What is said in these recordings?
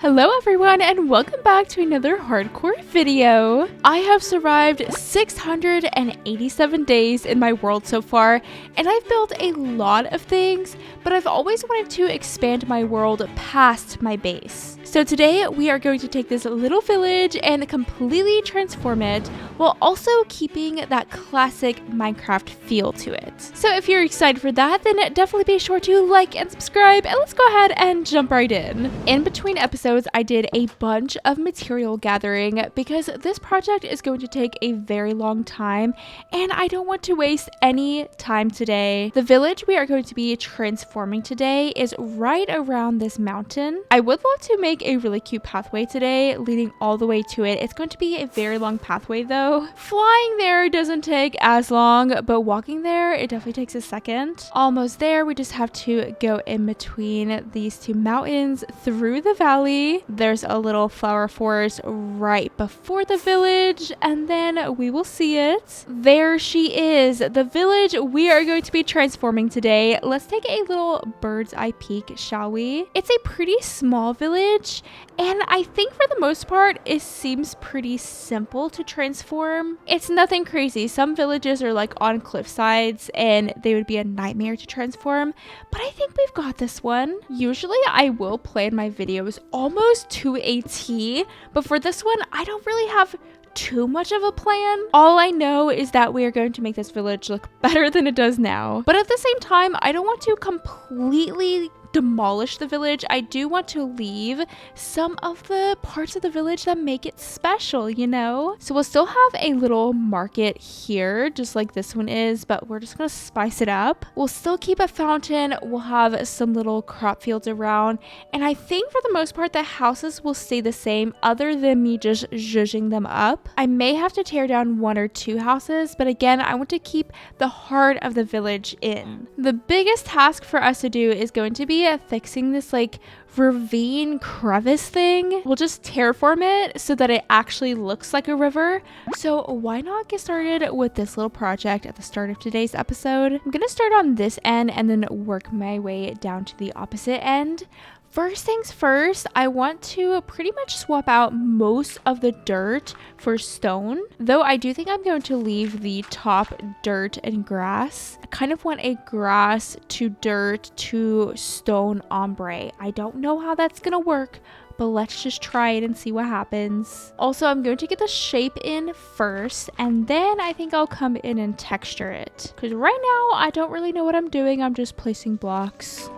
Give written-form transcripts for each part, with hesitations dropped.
Hello everyone and welcome back to another hardcore video. I have survived 687 days in my world so far, and I've built a lot of things, but I've always wanted to expand my world past my base. So today we are going to take this little village and completely transform it while also keeping that classic Minecraft feel to it. So if you're excited for that, then definitely be sure to like and subscribe, and let's go ahead and jump right in. In between episodes, I did a bunch of material gathering because this project is going to take a very long time and I don't want to waste any time today. The village we are going to be transforming today is right around this mountain. I would love to make a really cute pathway today leading all the way to it. It's going to be a very long pathway though. Flying there doesn't take as long, but walking there, it definitely takes a second. Almost there, we just have to go in between these two mountains through the valley. There's a little flower forest right before the village, and then we will see it. There she is, the village we are going to be transforming today. Let's take a little bird's eye peek, shall we? It's a pretty small village, and I think for the most part, it seems pretty simple to transform. It's nothing crazy. Some villages are like on cliff sides, and they would be a nightmare to transform, but I think we've got this one. Usually I will plan my videos almost to a T, but for this one, I don't really have too much of a plan. All I know is that we are going to make this village look better than it does now. But at the same time, I don't want to completely demolish the village. I do want to leave some of the parts of the village that make it special, you know? So we'll still have a little market here, just like this one is, but we're just gonna spice it up. We'll still keep a fountain. We'll have some little crop fields around, and I think for the most part the houses will stay the same other than me just zhuzhing them up. I may have to tear down one or two houses, but again, I want to keep the heart of the village in. The biggest task for us to do is going to be fixing this like ravine crevice thing. We'll just terraform it so that it actually looks like a river. So why not get started with this little project at the start of today's episode? I'm gonna start on this end and then work my way down to the opposite end. First things first, I want to pretty much swap out most of the dirt for stone, though I do think I'm going to leave the top dirt and grass. I kind of want a grass to dirt to stone ombre. I don't know how that's gonna work, but let's just try it and see what happens. Also, I'm going to get the shape in first, and then I think I'll come in and texture it. Because right now, I don't really know what I'm doing. I'm just placing blocks.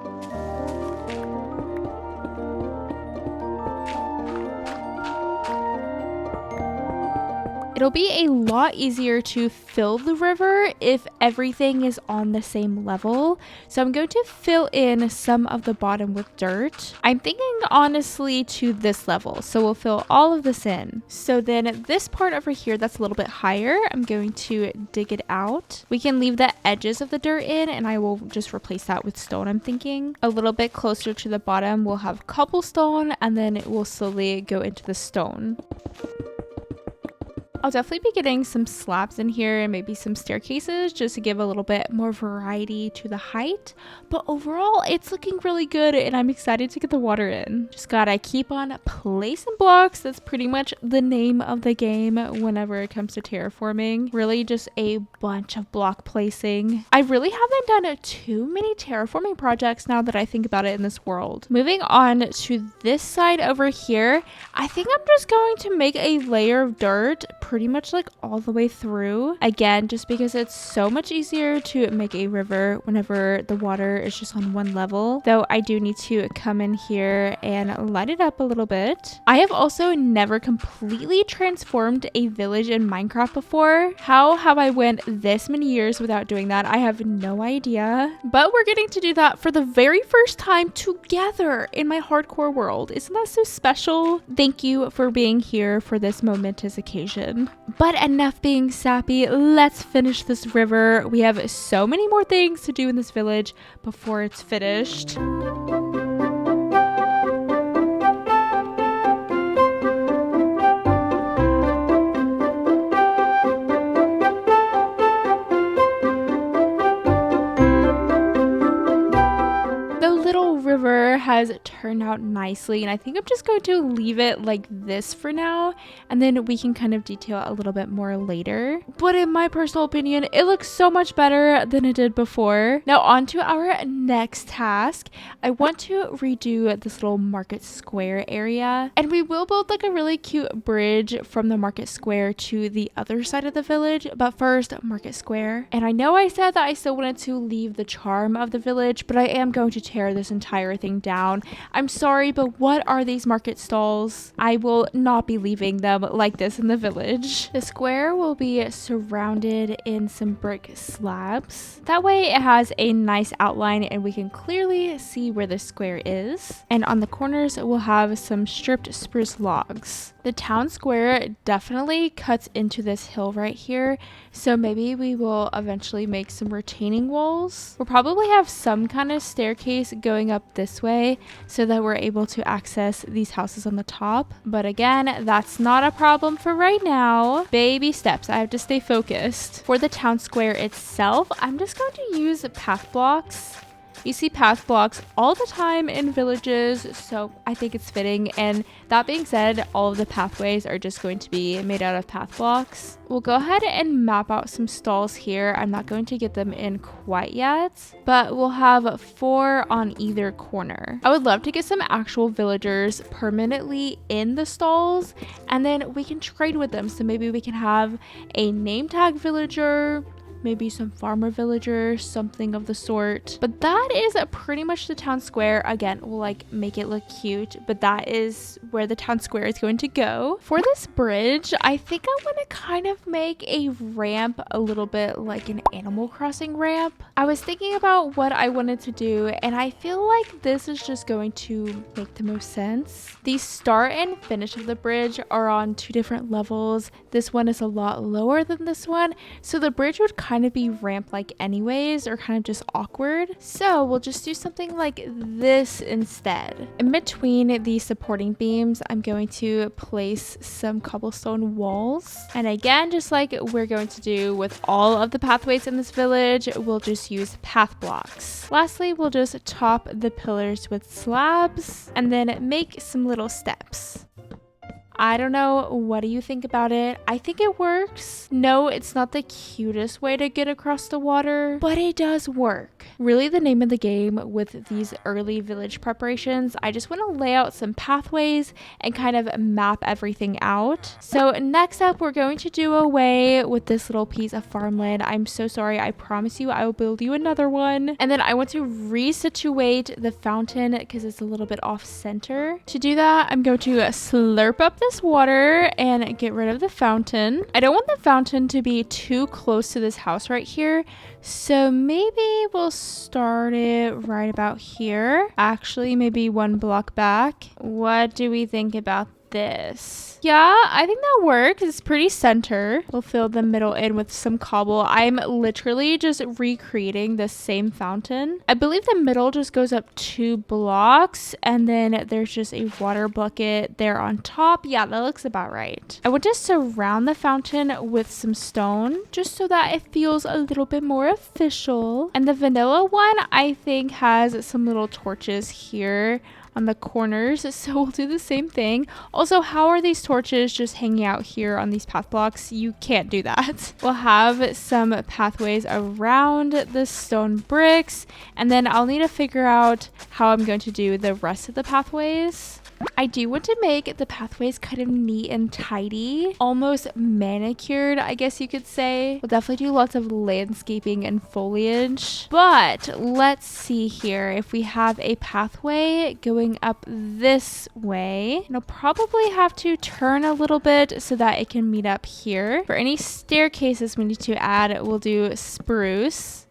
It'll be a lot easier to fill the river if everything is on the same level. So I'm going to fill in some of the bottom with dirt. I'm thinking honestly to this level. So we'll fill all of this in. So then this part over here that's a little bit higher, I'm going to dig it out. We can leave the edges of the dirt in, and I will just replace that with stone, I'm thinking. A little bit closer to the bottom, we'll have cobblestone, and then it will slowly go into the stone. I'll definitely be getting some slabs in here and maybe some staircases just to give a little bit more variety to the height. But overall, it's looking really good and I'm excited to get the water in. Just gotta keep on placing blocks. That's pretty much the name of the game whenever it comes to terraforming. Really just a bunch of block placing. I really haven't done too many terraforming projects now that I think about it in this world. Moving on to this side over here, I think I'm just going to make a layer of dirt pretty much like all the way through. Again, just because it's so much easier to make a river whenever the water is just on one level. Though I do need to come in here and light it up a little bit. I have also never completely transformed a village in Minecraft before. How have I went this many years without doing that? I have no idea. But we're getting to do that for the very first time together in my hardcore world. Isn't that so special? Thank you for being here for this momentous occasion. But enough being sappy, let's finish this river. We have so many more things to do in this village before it's finished. The little river has turned out nicely, and I think I'm just going to leave it like this for now, and then we can kind of detail a little bit more later. But in my personal opinion, it looks so much better than it did before. Now on to our next task. I want to redo this little market square area, and we will build like a really cute bridge from the market square to the other side of the village. But first, market square. And I know I said that I still wanted to leave the charm of the village, but I am going to tear this entire thing down. I'm sorry, but what are these market stalls? I will not be leaving them like this in the village. The square will be surrounded in some brick slabs. That way it has a nice outline and we can clearly see where the square is. And on the corners, we'll have some stripped spruce logs. The town square definitely cuts into this hill right here, so maybe we will eventually make some retaining walls. We'll probably have some kind of staircase going up this way so that we're able to access these houses on the top. But again, that's not a problem for right now. Baby steps. I have to stay focused. For the town square itself, I'm just going to use path blocks. You see path blocks all the time in villages, so I think it's fitting. And that being said, all of the pathways are just going to be made out of path blocks. We'll go ahead and map out some stalls here. I'm not going to get them in quite yet, but we'll have 4 on either corner. I would love to get some actual villagers permanently in the stalls, and then we can trade with them. So maybe we can have a name tag villager, maybe some farmer villagers, something of the sort. But that is pretty much the town square. Again, we'll like make it look cute, but that is where the town square is going to go. For this bridge, I think I want to kind of make a ramp a little bit like an Animal Crossing ramp. I was thinking about what I wanted to do, and I feel like this is just going to make the most sense. The start and finish of the bridge are on 2 different levels. This one is a lot lower than this one, so the bridge would kind of be ramp-like anyways, or kind of just awkward. So we'll just do something like this instead. In between the supporting beams, I'm going to place some cobblestone walls. And again, just like we're going to do with all of the pathways in this village, we'll just use path blocks. Lastly, we'll just top the pillars with slabs and then make some little steps. I don't know, what do you think about it? I think it works. No, it's not the cutest way to get across the water, but it does work. Really the name of the game with these early village preparations, I just want to lay out some pathways and kind of map everything out. So next up, we're going to do away with this little piece of farmland. I'm so sorry, I promise you I will build you another one. And then I want to resituate the fountain because it's a little bit off center. To do that, I'm going to slurp up this water and get rid of the fountain. I don't want the fountain to be too close to this house right here, so maybe we'll start it right about here. Actually, maybe 1 block back. What do we think about this? Yeah, I think that works. It's pretty center. We'll fill the middle in with some cobble. I'm literally just recreating the same fountain. I believe the middle just goes up 2 blocks and then there's just a water bucket there on top. Yeah, that looks about right. I want to surround the fountain with some stone just so that it feels a little bit more official. And the vanilla one, I think, has some little torches here on the corners, so we'll do the same thing. Also, how are these torches just hanging out here on these path blocks? You can't do that. We'll have some pathways around the stone bricks, and then I'll need to figure out how I'm going to do the rest of the pathways. I do want to make the pathways kind of neat and tidy, almost manicured, I guess you could say. We'll definitely do lots of landscaping and foliage. But let's see here. If we have a pathway going up this way, and I'll probably have to turn a little bit so that it can meet up here. For any staircases we need to add, we'll do spruce.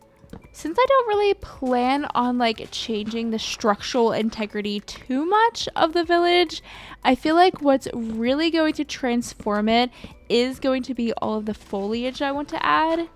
Since I don't really plan on like changing the structural integrity too much of the village, I feel like what's really going to transform it is going to be all of the foliage I want to add.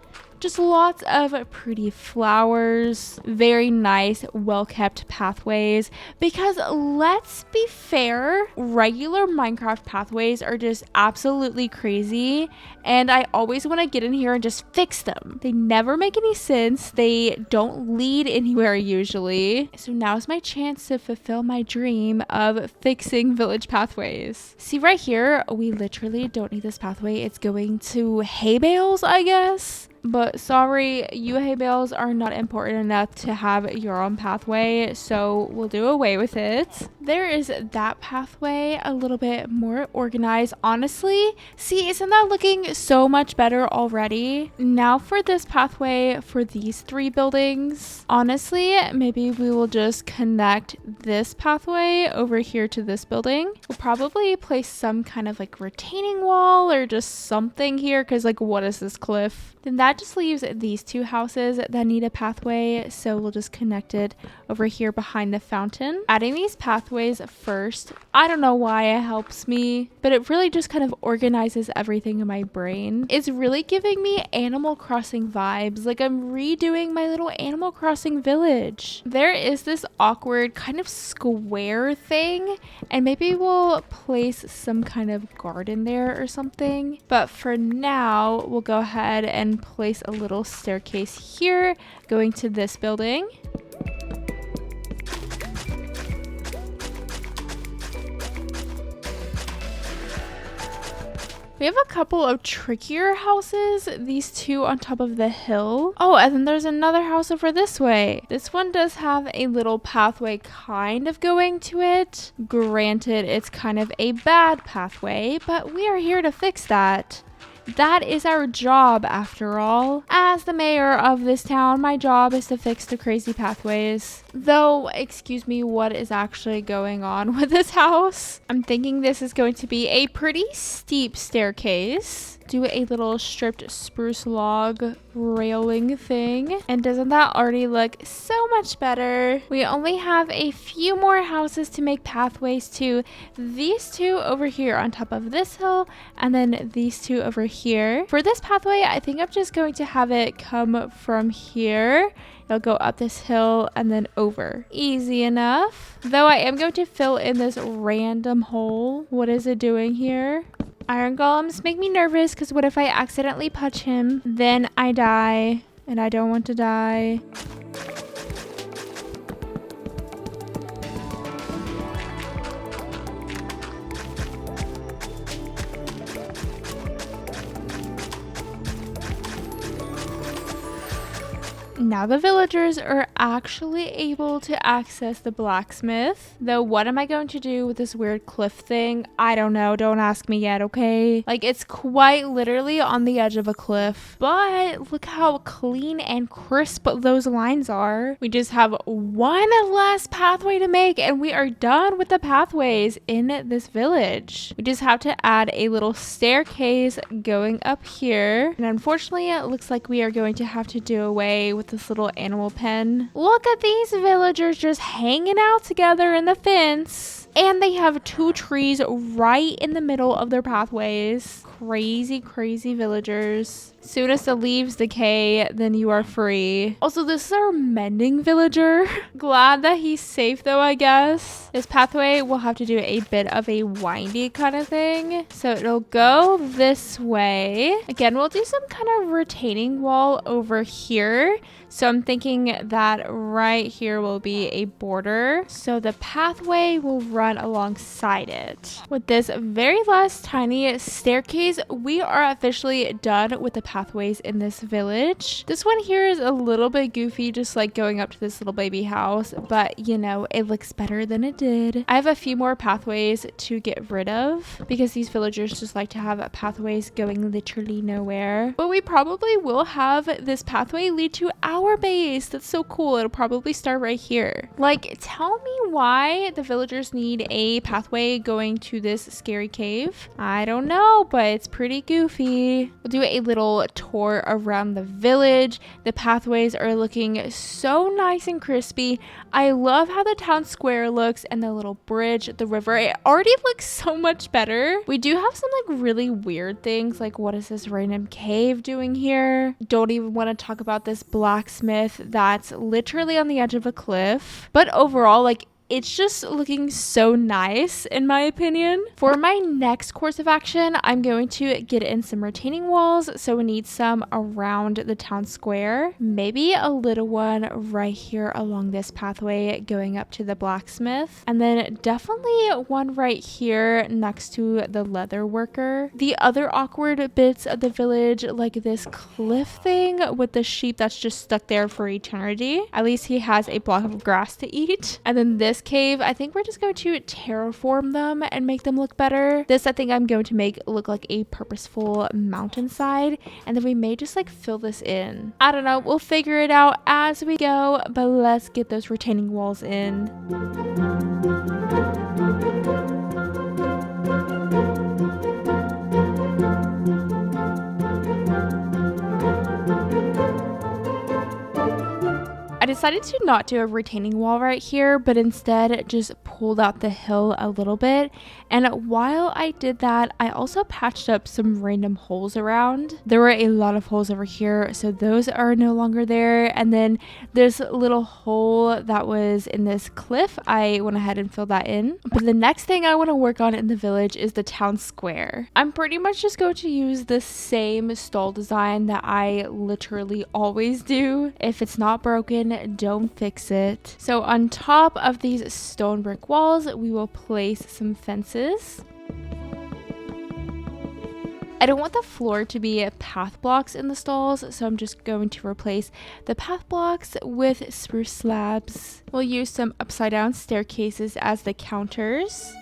Just lots of pretty flowers, very nice, well-kept pathways, because let's be fair, regular Minecraft pathways are just absolutely crazy, and I always want to get in here and just fix them. They never make any sense. They don't lead anywhere usually. So now's my chance to fulfill my dream of fixing village pathways. See right here, we literally don't need this pathway. It's going to hay bales, I guess. But sorry, you hay bales are not important enough to have your own pathway, so we'll do away with it. There is that pathway, a little bit more organized, honestly. See, isn't that looking so much better already? Now for this pathway for these 3 buildings. Honestly, maybe we will just connect this pathway over here to this building. We'll probably place some kind of like retaining wall or just something here, because like, what is this cliff? Then that just leaves these 2 houses that need a pathway, so we'll just connect it over here behind the fountain. Adding these pathways first, I don't know why it helps me, but it really just kind of organizes everything in my brain. It's really giving me Animal Crossing vibes, like I'm redoing my little Animal Crossing village. There is this awkward kind of square thing, and maybe we'll place some kind of garden there or something, but for now we'll go ahead and place a little staircase here going to this building. We have a couple of trickier houses, these 2 on top of the hill. Oh, and then there's another house over this way. This one does have a little pathway kind of going to it. Granted, it's kind of a bad pathway, but we are here to fix that. That is our job, after all. As the mayor of this town, my job is to fix the crazy pathways. Though, excuse me, what is actually going on with this house? I'm thinking this is going to be a pretty steep staircase. Do a little stripped spruce log railing thing. And doesn't that already look so much better? We only have a few more houses to make pathways to. These 2 over here on top of this hill, and then these 2 over here. For this pathway, I think I'm just going to have it come from here. It'll go up this hill and then over. Easy enough. Though I am going to fill in this random hole. What is it doing here? Iron golems make me nervous, because what if I accidentally punch him? Then I die, and I don't want to die. Now the villagers are actually able to access the blacksmith. Though what am I going to do with this weird cliff thing? I don't know. Don't ask me yet, okay? Like, it's quite literally on the edge of a cliff. But look how clean and crisp those lines are. We just have one last pathway to make, and we are done with the pathways in this village. We just have to add a little staircase going up here. And unfortunately, it looks like we are going to have to do away with this little animal pen. Look at these villagers just hanging out together in the fence. And they have 2 trees right in the middle of their pathways. Crazy, crazy villagers. Soon as the leaves decay, then you are free. Also, this is our mending villager. Glad that he's safe though, I guess. This pathway will have to do a bit of a windy kind of thing. So it'll go this way. Again, we'll do some kind of retaining wall over here. So I'm thinking that right here will be a border. So the pathway will run alongside it. With this very last tiny staircase, we are officially done with the pathways in this village. This one here is a little bit goofy, just like going up to this little baby house, but you know, it looks better than it did. I have a few more pathways to get rid of because these villagers just like to have pathways going literally nowhere. But we probably will have this pathway lead to our tower base. That's so cool. It'll probably start right here. Like, tell me why the villagers need a pathway going to this scary cave. I don't know, but it's pretty goofy. We'll do a little tour around the village. The pathways are looking so nice and crispy. I love how the town square looks and the little bridge, the river. It already looks so much better. We do have some like really weird things, like what is this random cave doing here? Don't even want to talk about this blacksmith that's literally on the edge of a cliff. But overall, like, it's just looking so nice in my opinion. For my next course of action, I'm going to get in some retaining walls. So we need some around the town square. Maybe a little one right here along this pathway going up to the blacksmith. And then definitely one right here next to the leather worker. The other awkward bits of the village, like this cliff thing with the sheep that's just stuck there for eternity. At least he has a block of grass to eat. And then this cave, I think we're just going to terraform them and make them look better. This I think I'm going to make look like a purposeful mountainside, and then we may just like fill this in. I don't know, we'll figure it out as we go, but let's get those retaining walls in. I decided to not do a retaining wall right here, but instead just pulled out the hill a little bit. And while I did that, I also patched up some random holes around. There were a lot of holes over here, so those are no longer there. And then this little hole that was in this cliff, I went ahead and filled that in. But the next thing I want to work on in the village is the town square. I'm pretty much just going to use the same stall design that I literally always do. If it's not broken, don't fix it. So on top of these stone brick walls, we will place some fences. I don't want the floor to be path blocks in the stalls, so I'm just going to replace the path blocks with spruce slabs. We'll use some upside down staircases as the counters.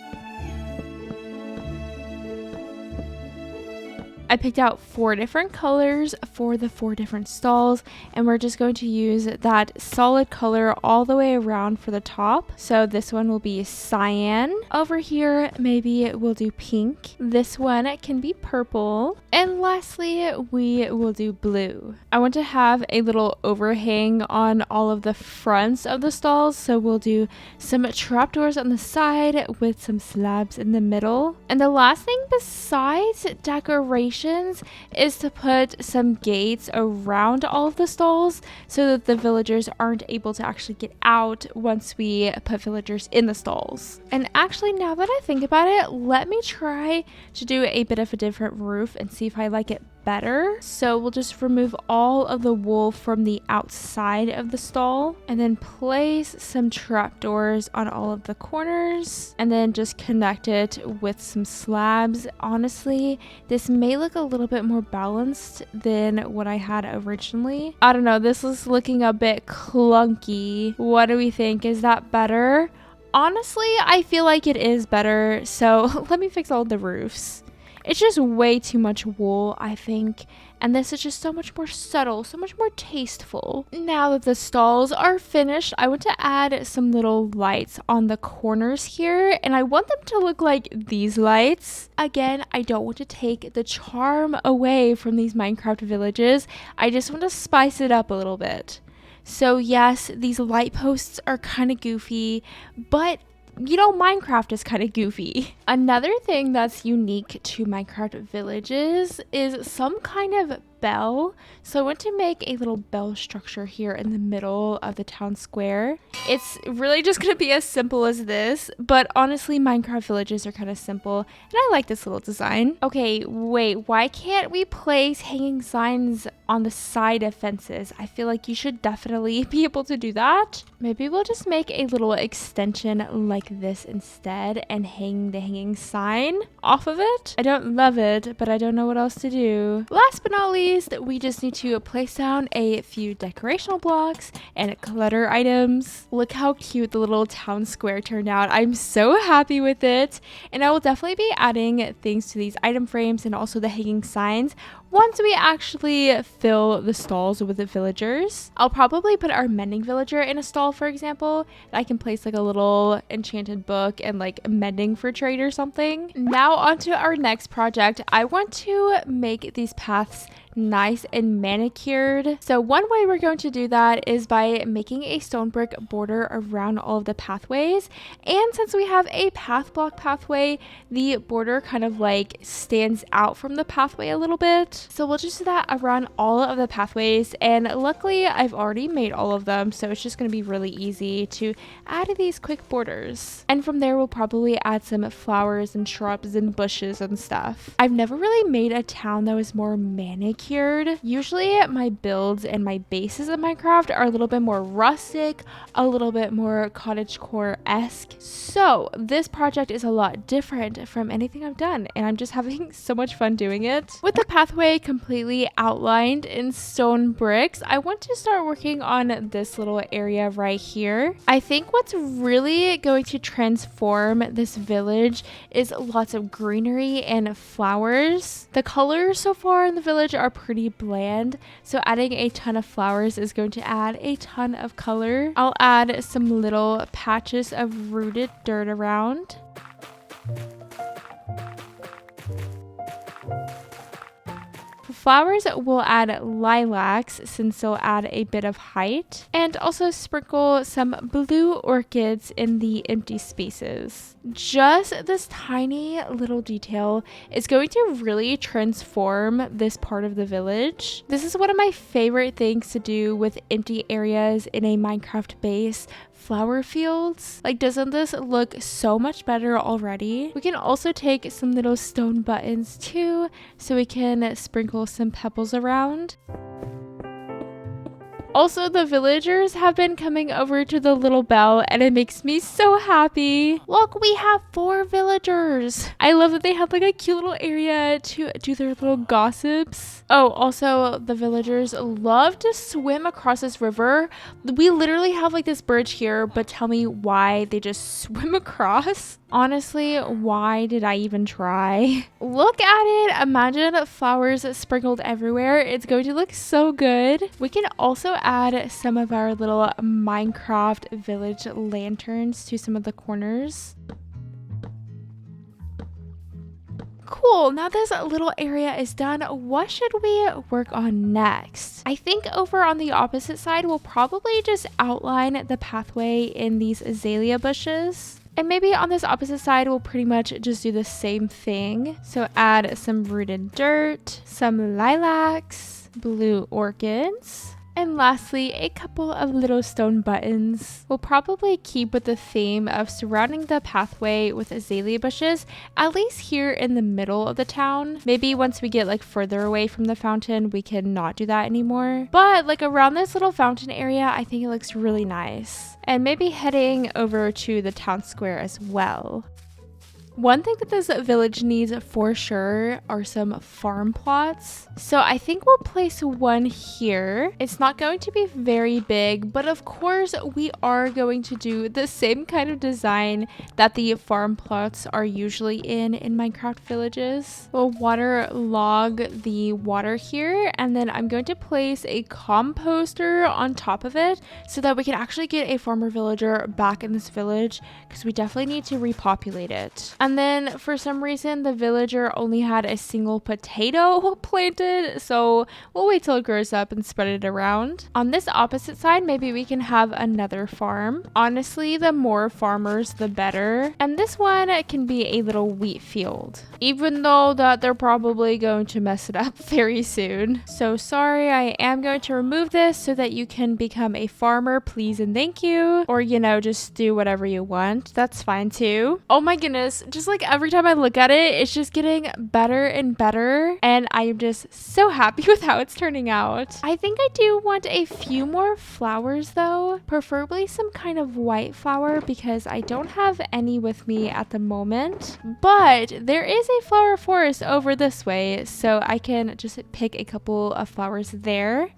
I picked out 4 different colors for the 4 different stalls, and we're just going to use that solid color all the way around for the top. So this one will be cyan. Over here, maybe we'll do pink. This one can be purple. And lastly, we will do blue. I want to have a little overhang on all of the fronts of the stalls, so we'll do some trapdoors on the side with some slabs in the middle. And the last thing besides decoration is to put some gates around all of the stalls so that the villagers aren't able to actually get out once we put villagers in the stalls. And actually, now that I think about it, let me try to do a bit of a different roof and see if I like it better. So we'll just remove all of the wool from the outside of the stall and then place some trapdoors on all of the corners and then just connect it with some slabs. Honestly, this may look a little bit more balanced than what I had originally. I don't know, this is looking a bit clunky. What do we think? Is that better? Honestly, I feel like it is better, so let me fix all the roofs. It's just way too much wool, I think, and this is just so much more subtle, so much more tasteful. Now that the stalls are finished, I want to add some little lights on the corners here, and I want them to look like these lights. Again, I don't want to take the charm away from these Minecraft villages. I just want to spice it up a little bit. So yes, these light posts are kind of goofy, but you know, Minecraft is kind of goofy. Another thing that's unique to Minecraft villages is some kind of bell. So I want to make a little bell structure here in the middle of the town square. It's really just going to be as simple as this, but honestly, Minecraft villages are kind of simple, and I like this little design. Okay, wait, why can't we place hanging signs on the side of fences? I feel like you should definitely be able to do that. Maybe we'll just make a little extension like this instead and hang the hanging sign off of it. I don't love it, but I don't know what else to do. Last but not least, least, we just need to place down a few decorational blocks and clutter items. Look how cute the little town square turned out. I'm so happy with it. And I will definitely be adding things to these item frames and also the hanging signs once we actually fill the stalls with the villagers. I'll probably put our mending villager in a stall, for example. I can place like a little enchanted book and like mending for trade or something. Now onto our next project. I want to make these paths nice and manicured. So one way we're going to do that is by making a stone brick border around all of the pathways. And since we have a path block pathway, the border kind of like stands out from the pathway a little bit. So we'll just do that around all of the pathways. And luckily I've already made all of them, so it's just going to be really easy to add these quick borders. And from there we'll probably add some flowers and shrubs and bushes and stuff. I've never really made a town that was more manicured. Usually my builds and my bases in Minecraft are a little bit more rustic, a little bit more cottagecore-esque. So this project is a lot different from anything I've done, and I'm just having so much fun doing it. With the pathway completely outlined in stone bricks, I want to start working on this little area right here. I think what's really going to transform this village is lots of greenery and flowers. The colors so far in the village are pretty bland, so adding a ton of flowers is going to add a ton of color. I'll add some little patches of rooted dirt around. Flowers will add lilacs since they'll add a bit of height, and also sprinkle some blue orchids in the empty spaces. Just this tiny little detail is going to really transform this part of the village. This is one of my favorite things to do with empty areas in a Minecraft base. Flower fields. Like, doesn't this look so much better already? We can also take some little stone buttons too, so we can sprinkle some pebbles around. Also, the villagers have been coming over to the little bell, and it makes me so happy. Look, we have 4 villagers. I love that they have like a cute little area to do their little gossips. Oh, also the villagers love to swim across this river. We literally have like this bridge here, but tell me why they just swim across. Honestly, why did I even try? Look at it. Imagine flowers sprinkled everywhere. It's going to look so good. We can also add some of our little Minecraft village lanterns to some of the corners. Cool, now this little area is done. What should we work on next? I think over on the opposite side, we'll probably just outline the pathway in these azalea bushes. And maybe on this opposite side, we'll pretty much just do the same thing. So add some rooted dirt, some lilacs, blue orchids, and lastly, a couple of little stone buttons. We'll probably keep with the theme of surrounding the pathway with azalea bushes, at least here in the middle of the town. Maybe once we get like further away from the fountain, we can not do that anymore. But like around this little fountain area, I think it looks really nice. And maybe heading over to the town square as well. One thing that this village needs for sure are some farm plots. So I think we'll place one here. It's not going to be very big, but of course we are going to do the same kind of design that the farm plots are usually in Minecraft villages. We'll waterlog the water here, and then I'm going to place a composter on top of it so that we can actually get a farmer villager back in this village, because we definitely need to repopulate it. And then for some reason, the villager only had a single potato planted, so we'll wait till it grows up and spread it around. On this opposite side, maybe we can have another farm. Honestly, the more farmers, the better. And this one can be a little wheat field, even though that they're probably going to mess it up very soon. So sorry, I am going to remove this so that you can become a farmer, please and thank you. Or, you know, just do whatever you want. That's fine too. Oh my goodness. just like every time I look at it, it's just getting better and better. And I'm just so happy with how it's turning out. I think I do want a few more flowers though, preferably some kind of white flower because I don't have any with me at the moment. But there is a flower forest over this way, so I can just pick a couple of flowers there.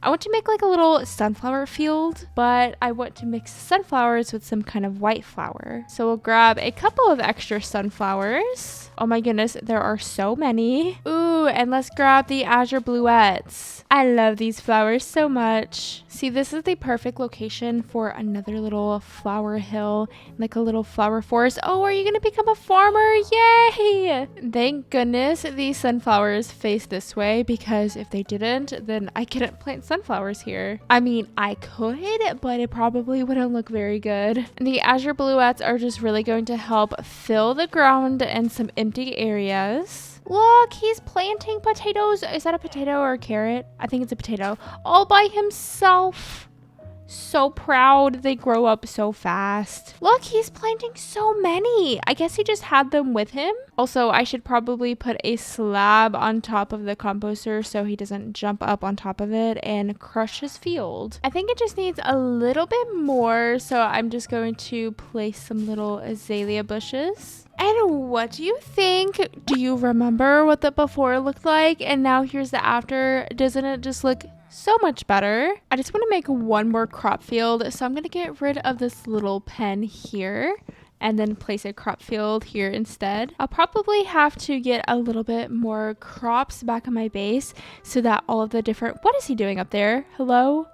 I want to make like a little sunflower field, but I want to mix sunflowers with some kind of white flower. So we'll grab a couple of extra sunflowers. Oh my goodness, there are so many. Ooh, and let's grab the azure bluettes. I love these flowers so much. See, this is the perfect location for another little flower hill, like a little flower forest. Oh, are you gonna become a farmer? Yay! Thank goodness these sunflowers face this way, because if they didn't, then I couldn't plant sunflowers here. I mean, I could, but it probably wouldn't look very good. And the azure bluettes are just really going to help fill the ground and some empty areas. Look, he's planting potatoes. Is that a potato or a carrot? I think it's a potato. All by himself. So proud. They grow up so fast. Look, he's planting so many. I guess he just had them with him. Also, I should probably put a slab on top of the composter so he doesn't jump up on top of it and crush his field. I think it just needs a little bit more, so I'm just going to place some little azalea bushes. And what do you think? Do you remember what the before looked like? And now here's the after. Doesn't it just look so much better? I just want to make one more crop field, so I'm going to get rid of this little pen here and then place a crop field here instead. I'll probably have to get a little bit more crops back on my base so that all of the different... What is he doing up there? Hello?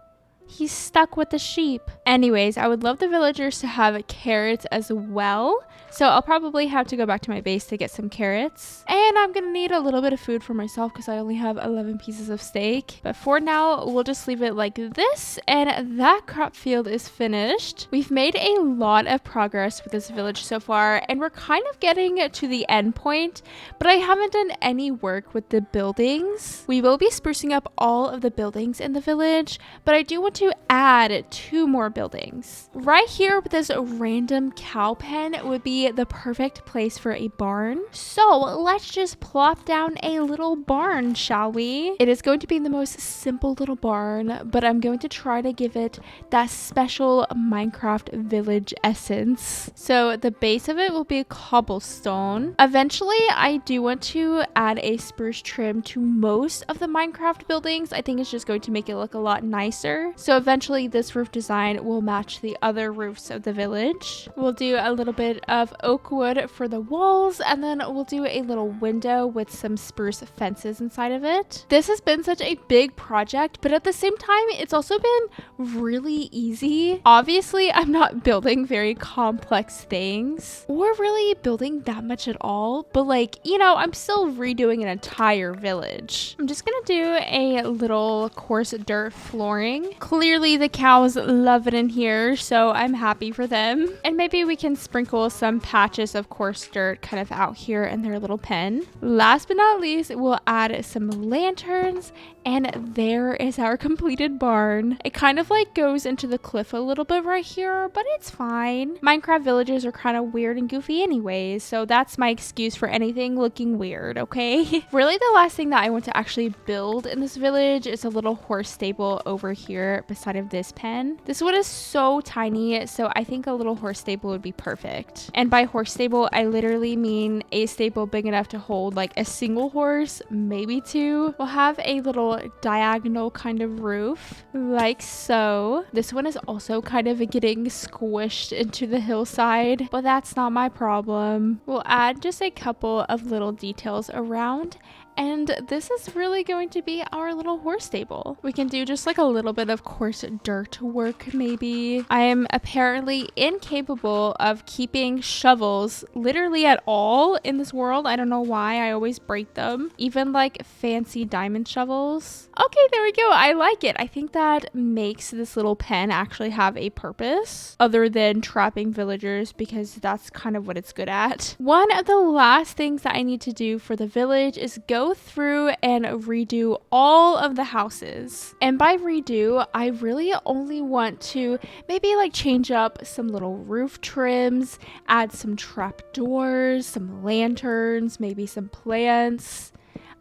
He's stuck with the sheep. Anyways, I would love the villagers to have carrots as well. So I'll probably have to go back to my base to get some carrots. And I'm gonna need a little bit of food for myself because I only have 11 pieces of steak. But for now, we'll just leave it like this. And that crop field is finished. We've made a lot of progress with this village so far. And we're kind of getting to the end point. But I haven't done any work with the buildings. We will be sprucing up all of the buildings in the village. But I do want to add 2 more buildings. Right here with this random cow pen would be the perfect place for a barn. So let's just plop down a little barn, shall we? It is going to be the most simple little barn, but I'm going to try to give it that special Minecraft village essence. So the base of it will be cobblestone. Eventually, I do want to add a spruce trim to most of the Minecraft buildings. I think it's just going to make it look a lot nicer. So eventually this roof design will match the other roofs of the village. We'll do a little bit of oak wood for the walls, and then we'll do a little window with some spruce fences inside of it. This has been such a big project, but at the same time, it's also been really easy. Obviously, I'm not building very complex things or really building that much at all, but like, you know, I'm still redoing an entire village. I'm just gonna do a little coarse dirt flooring. Clearly the cows love it in here, so I'm happy for them. And maybe we can sprinkle some patches of coarse dirt kind of out here in their little pen. Last but not least, we'll add some lanterns, and there is our completed barn. It kind of like goes into the cliff a little bit right here, but it's fine. Minecraft villages are kind of weird and goofy anyways, so that's my excuse for anything looking weird, okay? Really, the last thing that I want to actually build in this village is a little horse stable over here beside of this pen. This one is so tiny, so I think a little horse stable would be perfect. And by horse stable, I literally mean a stable big enough to hold like a single horse, maybe 2. We'll have a little diagonal kind of roof, like so. This one is also kind of getting squished into the hillside, but that's not my problem. We'll add just a couple of little details around, and this is really going to be our little horse stable. We can do just like a little bit of coarse dirt work maybe. I am apparently incapable of keeping shovels literally at all in this world. I don't know why. I always break them. Even like fancy diamond shovels. Okay, there we go. I like it. I think that makes this little pen actually have a purpose other than trapping villagers, because that's kind of what it's good at. One of the last things that I need to do for the village is go go through and redo all of the houses. And by redo, I really only want to maybe like change up some little roof trims, add some trap doors, some lanterns, maybe some plants.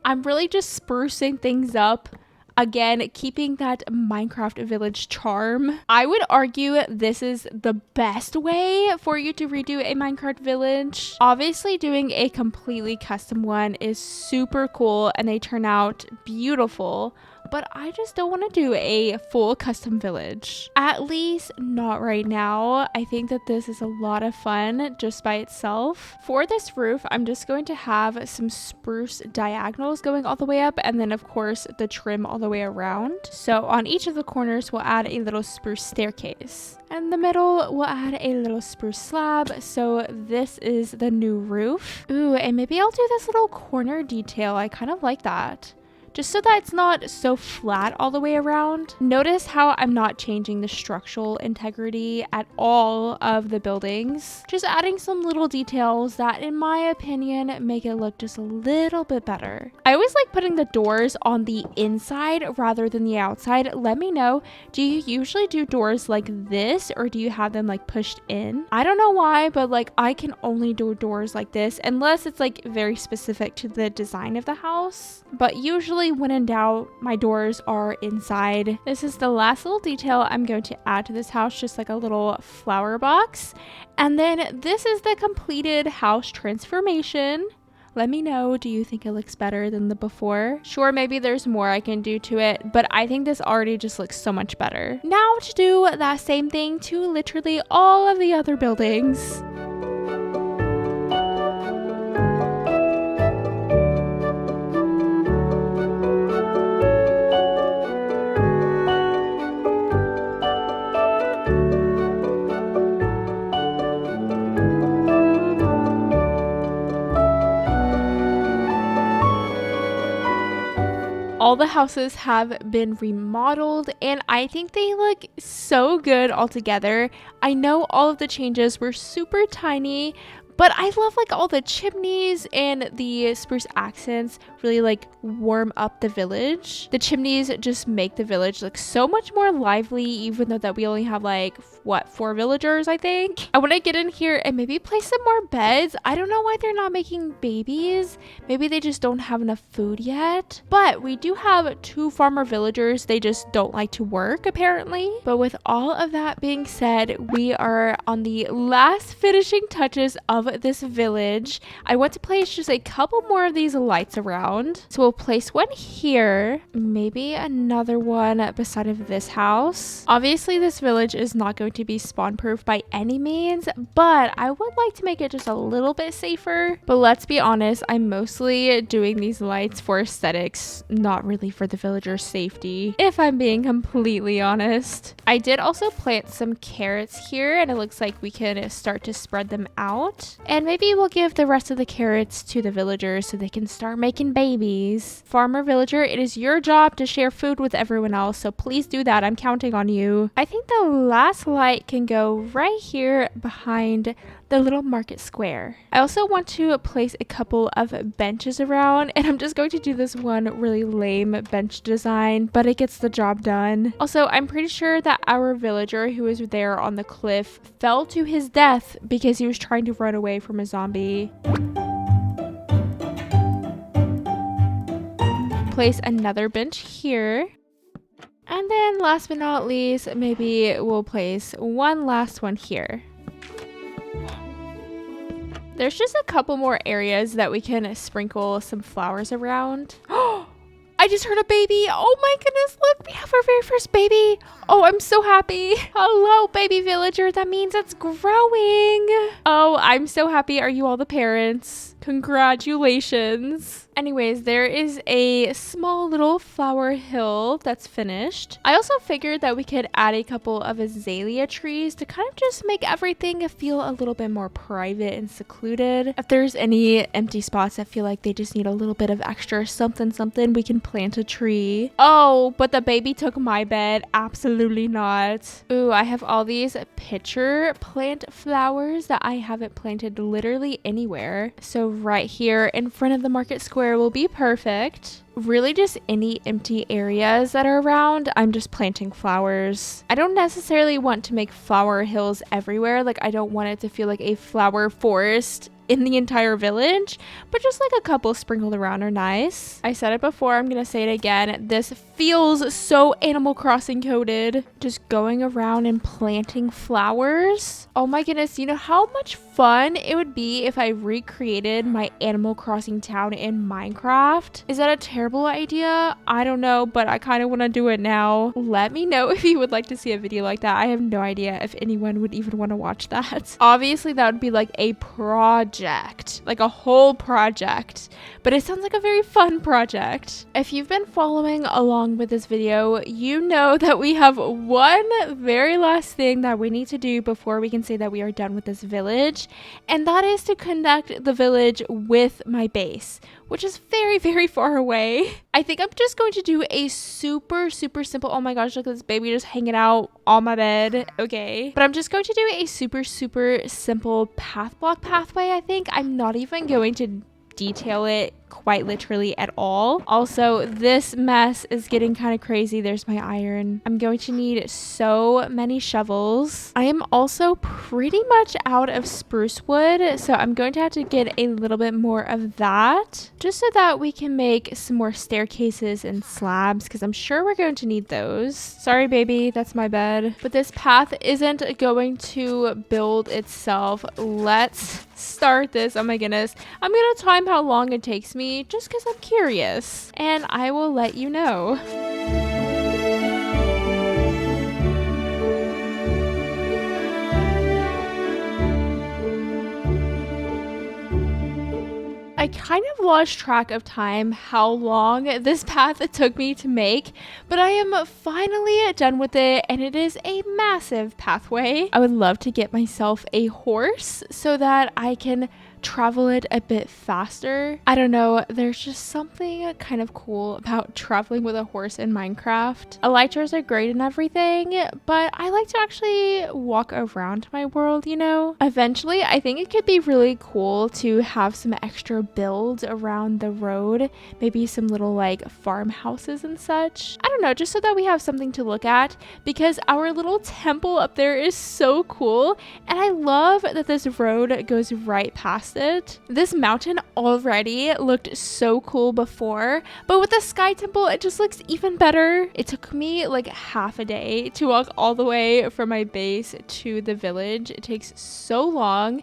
I'm really just sprucing things up. Again, keeping that Minecraft village charm. I would argue this is the best way for you to redo a Minecraft village. Obviously, doing a completely custom one is super cool and they turn out beautiful. But I just don't want to do a full custom village. At least not right now. I think that this is a lot of fun just by itself. For this roof, I'm just going to have some spruce diagonals going all the way up, and then of course the trim all the way around. So on each of the corners, we'll add a little spruce staircase. And in the middle, we'll add a little spruce slab. So this is the new roof. Ooh, and maybe I'll do this little corner detail. I kind of like that, just so that it's not so flat all the way around. Notice how I'm not changing the structural integrity at all of the buildings. Just adding some little details that, in my opinion, make it look just a little bit better. I always like putting the doors on the inside rather than the outside. Let me know, do you usually do doors like this, or do you have them like pushed in? I don't know why, but like I can only do doors like this unless it's like very specific to the design of the house. But usually when in doubt, my doors are inside. This is the last little detail I'm going to add to this house, just like a little flower box. And then this is the completed house transformation. Let me know, do you think it looks better than the before? Sure, maybe there's more I can do to it, but I think this already just looks so much better. Now to do that same thing to literally all of the other buildings. All the houses have been remodeled and I think they look so good all together. I know all of the changes were super tiny, but I love like all the chimneys and the spruce accents really like warm up the village. The chimneys just make the village look so much more lively, even though that we only have like, what, 4 villagers, I think. I want to get in here and maybe place some more beds. I don't know why they're not making babies. Maybe they just don't have enough food yet. But we do have 2 farmer villagers. They just don't like to work, apparently. But with all of that being said, we are on the last finishing touches of this village. I want to place just a couple more of these lights around. So we'll place one here, maybe another one beside of this house. Obviously this village is not going to be spawn proof by any means, but I would like to make it just a little bit safer. But let's be honest, I'm mostly doing these lights for aesthetics, not really for the villagers' safety, if I'm being completely honest. I did also plant some carrots here, and it looks like we can start to spread them out. And maybe we'll give the rest of the carrots to the villagers so they can start making babies. Farmer villager, it is your job to share food with everyone else, so please do that. I'm counting on you. I think the last light can go right here behind the little market square. I also want to place a couple of benches around, and I'm just going to do this one really lame bench design, but it gets the job done. Also, I'm pretty sure that our villager who was there on the cliff fell to his death because he was trying to run away from a zombie. Place another bench here. And then last but not least, maybe we'll place one last one here. There's just a couple more areas that we can sprinkle some flowers around. Oh, I just heard a baby. Oh my goodness, look, we have our very first baby. Oh, I'm so happy. Hello, baby villager. That means it's growing. Oh, I'm so happy. Are you all the parents? Congratulations. Anyways, there is a small little flower hill that's finished. I also figured that we could add a couple of azalea trees to kind of just make everything feel a little bit more private and secluded. If there's any empty spots that feel like they just need a little bit of extra something, we can place plant a tree. Oh, but the baby took my bed. Absolutely not. Ooh, I have all these pitcher plant flowers that I haven't planted literally anywhere. So right here in front of the market square will be perfect. Really just any empty areas that are around, I'm just planting flowers. I don't necessarily want to make flower hills everywhere. Like, I don't want it to feel like a flower forest in the entire village, but just like a couple sprinkled around are nice. I said it before, I'm gonna say it again. This feels so Animal Crossing coded. Just going around and planting flowers. Oh my goodness, you know how much fun it would be if I recreated my Animal Crossing town in Minecraft? Is that a terrible idea? I don't know, but I kind of want to do it now. Let me know if you would like to see a video like that. I have no idea if anyone would even want to watch that. Obviously, that would be like a project, like a whole project, but it sounds like a very fun project. If you've been following along with this video, you know that we have one very last thing that we need to do before we can say that we are done with this village, and that is to connect the village with my base, which is very, very far away. I think I'm just going to do a super simple, oh my gosh, look at this baby just hanging out on my bed. Okay, but I'm just going to do a super simple path block pathway. I think I'm not even going to detail it quite literally at all. Also, this mess is getting kind of crazy. There's my iron. I'm going to need so many shovels. I am also pretty much out of spruce wood, so I'm going to have to get a little bit more of that just so that we can make some more staircases and slabs, because I'm sure we're going to need those. Sorry baby, that's my bed. But this path isn't going to build itself. Let's start this. Oh my goodness, I'm gonna time how long it takes me just because I'm curious, and I will let you know. I kind of lost track of time how long this path took me to make, but I am finally done with it, and it is a massive pathway. I would love to get myself a horse so that I can travel it a bit faster. I don't know, there's just something kind of cool about traveling with a horse in Minecraft. Elytras are great and everything, but I like to actually walk around my world, you know? Eventually, I think it could be really cool to have some extra builds around the road, maybe some little like farmhouses and such. I don't know, just so that we have something to look at, because our little temple up there is so cool, and I love that this road goes right past it. This mountain already looked so cool before, but with the sky temple it just looks even better. It took me like half a day to walk all the way from my base to the village. It takes so long,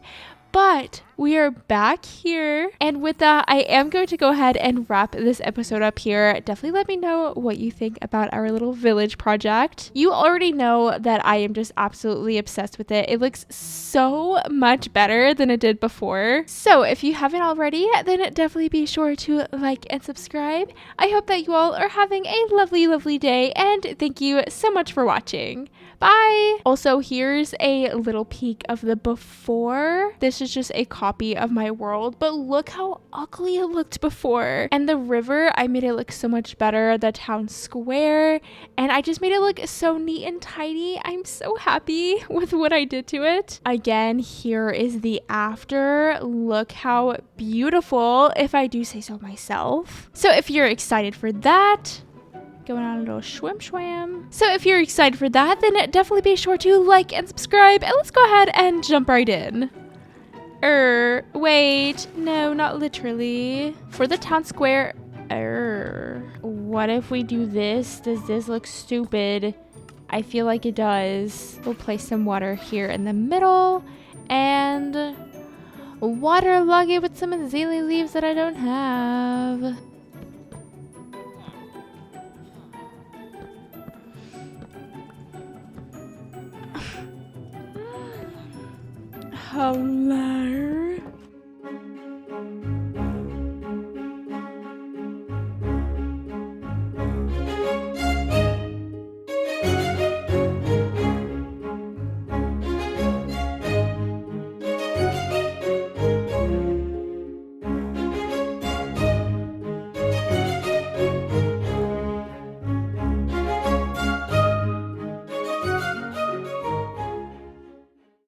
but we are back here, and with that, I am going to go ahead and wrap this episode up here. Definitely let me know what you think about our little village project. You already know that I am just absolutely obsessed with it. It looks so much better than it did before. So if you haven't already, then definitely be sure to like and subscribe. I hope that you all are having a lovely day, and thank you so much for watching. Bye! Also, here's a little peek of the before. This is just a copy of my world, but look how ugly it looked before. And the river, I made it look so much better. The town square, and I just made it look so neat and tidy. I'm so happy with what I did to it. Again, here is the after. Look how beautiful, if I do say so myself. So if you're excited for that, going on a little swim. So if you're excited for that, then definitely be sure to like and subscribe, and let's go ahead and jump right in. Wait, no, not literally. For the town square, what if we do this? Does this look stupid? I feel like it does. We'll place some water here in the middle, and waterlog it with some azalea leaves that I don't have. Hello?